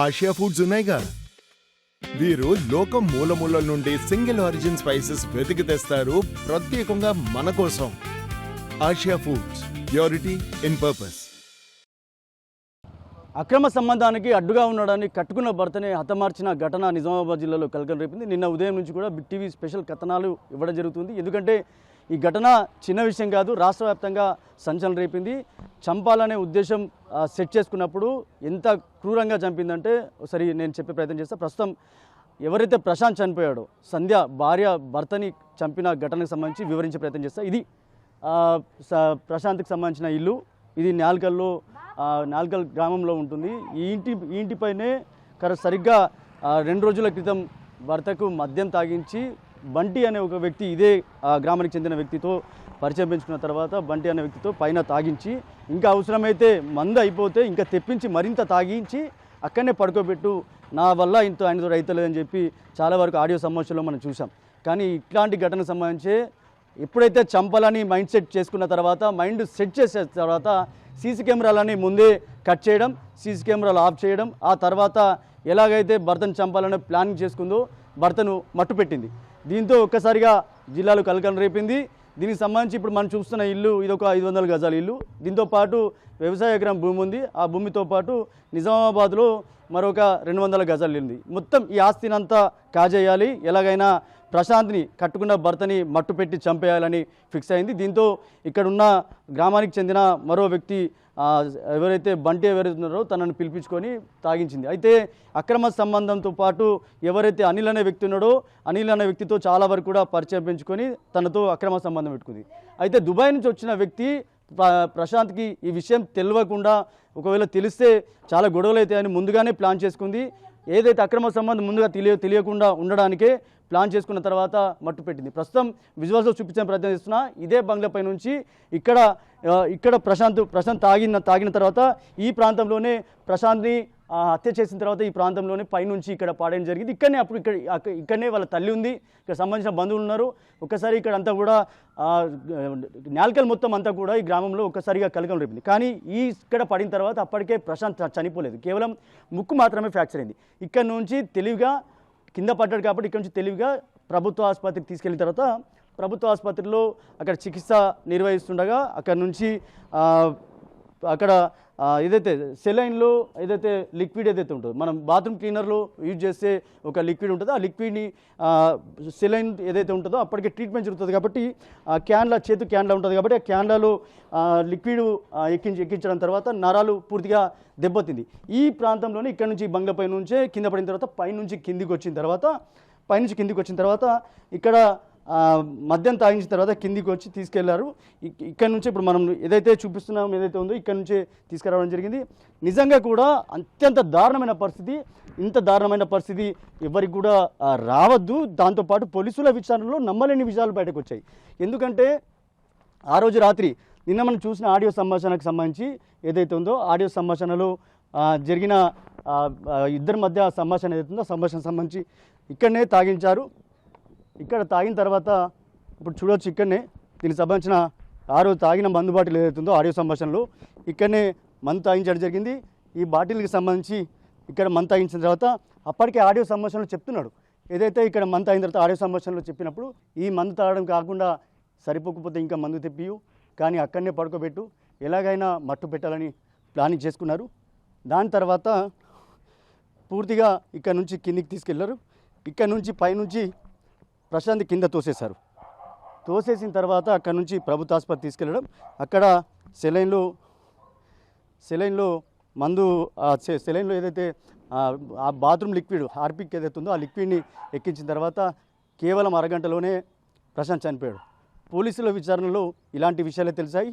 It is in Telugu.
ఆసియా ఫుడ్స్ ఉన్నాయిగా. వీరు లోకం మూలమూలల నుండి సింగిల్ ఆరిజిన్ స్పైసెస్ వెతికి తెస్తారు ప్రత్యేకంగా మన కోసం. Asia foods, purity in purpose. అక్రమ సంబంధానికి అడ్డుగా ఉండడాన్ని కట్టుకున్న భర్తనే హతమార్చిన ఘటన నిజామాబాద్ జిల్లాలో కలకలం రేపింది. నిన్న ఉదయం నుంచి కూడా బిగ్ టీవీ స్పెషల్ కథనాలు ఇవ్వడం జరుగుతుంది. ఎందుకంటే ఈ ఘటన చిన్న విషయం కాదు, రాష్ట్ర వ్యాప్తంగా సంచలనం రేపింది. చంపాలనే ఉద్దేశం సెట్ చేసుకున్నప్పుడు ఎంత క్రూరంగా చంపిందంటే ఒకసారి నేను చెప్పే ప్రయత్నం చేస్తాను. ప్రస్తుతం ఎవరైతే ప్రశాంత్ చనిపోయాడో, సంధ్య భార్య భర్తని చంపిన ఘటనకు సంబంధించి వివరించే ప్రయత్నం చేస్తా. ఇది ప్రశాంత్కి సంబంధించిన ఇల్లు. ఇది నాల్కల్ గ్రామంలో ఉంటుంది. ఈ ఇంటిపైనే సరిగ్గా 2 రోజుల క్రితం భర్తకు మద్యం తాగించి బంటి అనే ఒక వ్యక్తి, ఇదే గ్రామానికి చెందిన వ్యక్తితో పరిచయం పెంచుకున్న తర్వాత బంటి అనే వ్యక్తితో పైన తాగించి, ఇంకా అవసరమైతే మందు అయిపోతే ఇంకా తెప్పించి మరింత తాగించి అక్కడనే పడుకోబెట్టు, నా వల్ల ఇంత ఆయనతో రైతలేదని చెప్పి చాలా వరకు ఆడియో సంభాషణలో మనం చూసాం. కానీ ఇట్లాంటి ఘటనకు సంబంధించి ఎప్పుడైతే చంపాలని మైండ్ సెట్ చేసుకున్న తర్వాత, మైండ్ సెట్ చేసే తర్వాత సీసీ కెమెరాలని ముందే కట్ చేయడం, సీసీ కెమెరాలు ఆఫ్ చేయడం, ఆ తర్వాత ఎలాగైతే భర్తను చంపాలనే ప్లానింగ్ చేసుకుందో భర్తను మట్టుపెట్టింది. దీంతో ఒక్కసారిగా జిల్లాలో కలకలం రేపింది. దీనికి సంబంధించి ఇప్పుడు మనం చూస్తున్న ఇల్లు ఇదొక 500 గజాల ఇల్లు. దీంతో పాటు వ్యవసాయ ఎకరం భూమి ఉంది. ఆ భూమితో పాటు నిజామాబాద్లో మరొక 200 గజాలు ఉంది. మొత్తం ఈ ఆస్తినంతా కాజేయాలి, ఎలాగైనా ప్రశాంత్ని కట్టుకున్న భర్తని మట్టుపెట్టి చంపేయాలని ఫిక్స్ అయింది. దీంతో ఇక్కడున్న గ్రామానికి చెందిన మరో వ్యక్తి ఎవరైతే బంటి ఎవరైతే ఉన్నారో తనను పిలిపించుకొని తాగించింది. అయితే అక్రమ సంబంధంతో పాటు ఎవరైతే అనిల్ అనే వ్యక్తి ఉన్నాడో, అనిల్ అనే వ్యక్తితో చాలా వరకు కూడా పరిచయం పెంచుకొని తనతో అక్రమ సంబంధం పెట్టుకుంది. అయితే దుబాయ్ నుంచి వచ్చిన వ్యక్తి ప్రశాంత్కి ఈ విషయం తెలియకుండా, ఒకవేళ తెలిస్తే చాలా గొడవలు అవుతాయని ముందుగానే ప్లాన్ చేసుకుంది. ఏదైతే అక్రమ సంబంధం ముందుగా తెలియకుండా ఉండడానికే ప్లాన్ చేసుకున్న తర్వాత మట్టు పెట్టింది. ప్రస్తుతం విజువల్స్లో చూపించే ప్రయత్నం చేస్తున్నా. ఇదే బంగ్లాపై నుంచి ఇక్కడ ప్రశాంత్ తాగిన తర్వాత ఈ ప్రాంతంలోనే ప్రశాంత్ని హత్య చేసిన తర్వాత ఈ ప్రాంతంలోనే పైనుంచి ఇక్కడ పాడేయడం జరిగింది. ఇక్కడనే వాళ్ళ తల్లి ఉంది, ఇక్కడ సంబంధించిన బంధువులు ఉన్నారు. ఒక్కసారి ఇక్కడ అంతా కూడా నాల్కల్ మొత్తం అంతా కూడా ఈ గ్రామంలో ఒక్కసారిగా కలకలం రేపింది. కానీ ఇక్కడ పడిన తర్వాత అప్పటికే ప్రశాంత్ చనిపోలేదు, కేవలం ముక్కు మాత్రమే ఫ్రాక్చర్ అయింది. ఇక్కడ నుంచి తెలివిగా కింద పడ్డాడు కాబట్టి ఇక్కడ నుంచి తెలివిగా ప్రభుత్వ ఆసుపత్రికి తీసుకెళ్ళిన తర్వాత ప్రభుత్వ ఆసుపత్రిలో అక్కడ చికిత్స నిర్వహిస్తుండగా అక్కడ నుంచి అక్కడ ఏదైతే సెలైన్లో ఏదైతే లిక్విడ్ ఏదైతే ఉంటుందో, మనం బాత్రూమ్ క్లీనర్లో యూజ్ చేసే ఒక లిక్విడ్ ఉంటుందో, ఆ లిక్విడ్ని సెలైన్ ఏదైతే ఉంటుందో అప్పటికే ట్రీట్మెంట్ జరుగుతుంది కాబట్టి చేతు క్యాన్లా ఉంటుంది కాబట్టి ఆ క్యాన్లలో లిక్విడ్ ఎక్కించడం తర్వాత నరాలు పూర్తిగా దెబ్బతింది. ఈ ప్రాంతంలోనే ఇక్కడ నుంచి బంగ్లాపై నుంచే కింద పడిన తర్వాత పైనుంచి కిందికి వచ్చిన తర్వాత ఇక్కడ మద్యం తాగించిన తర్వాత కిందికి వచ్చి తీసుకెళ్లారు. ఇక్కడ నుంచి ఇప్పుడు మనం ఏదైతే చూపిస్తున్నాం ఏదైతే ఉందో ఇక్కడ నుంచే తీసుకురావడం జరిగింది. నిజంగా కూడా అత్యంత దారుణమైన పరిస్థితి. ఇంత దారుణమైన పరిస్థితి ఎవరికి కూడా రావద్దు. దాంతోపాటు పోలీసుల విచారణలో నమ్మలేని విషయాలు బయటకు వచ్చాయి. ఎందుకంటే ఆ రోజు రాత్రి నిన్న మనం చూసిన ఆడియో సంభాషణకు సంబంధించి ఏదైతే ఉందో ఆడియో సంభాషణలో జరిగిన ఇద్దరి మధ్య సంభాషణ ఏదైతే ఉందో సంభాషణ సంబంధించి ఇక్కడనే తాగించారు. ఇక్కడ తాగిన తర్వాత ఇప్పుడు చూడవచ్చు, ఇక్కడనే దీనికి సంబంధించిన ఆ రోజు తాగిన మందు బాటిల్ ఏదైతుందో ఆడియో సంభాషణలో ఇక్కడనే మందు తాగించడం జరిగింది. ఈ బాటిల్కి సంబంధించి ఇక్కడ మందు తాగించిన తర్వాత అప్పటికే ఆడియో సంభాషణలో చెప్తున్నాడు, ఏదైతే ఇక్కడ మందు తాగిన తర్వాత ఆడియో సంభాషణలో చెప్పినప్పుడు ఈ మందు తాగడం కాకుండా సరిపోకపోతే ఇంకా మందు తెప్పియు, కానీ అక్కడనే పడుకోబెట్టు, ఎలాగైనా మట్టు పెట్టాలని ప్లానింగ్ చేసుకున్నారు. దాని తర్వాత పూర్తిగా ఇక్కడ నుంచి కిందికి తీసుకెళ్లారు. ఇక్కడ నుంచి పైనుంచి ప్రశాంత్ కింద తోసేసిన తర్వాత అక్కడ నుంచి ప్రభుత్వ ఆసుపత్రి తీసుకెళ్ళడం, అక్కడ సెలైన్లో మందు సెలైన్లో ఏదైతే ఆ బాత్రూమ్ లిక్విడ్ హార్పిక్ ఏదైతే ఉందో ఆ లిక్విడ్ని ఎక్కించిన తర్వాత కేవలం అరగంటలోనే ప్రశాంత్ చనిపోయాడు. పోలీసుల విచారణలో ఇలాంటి విషయాలే తెలిసాయి.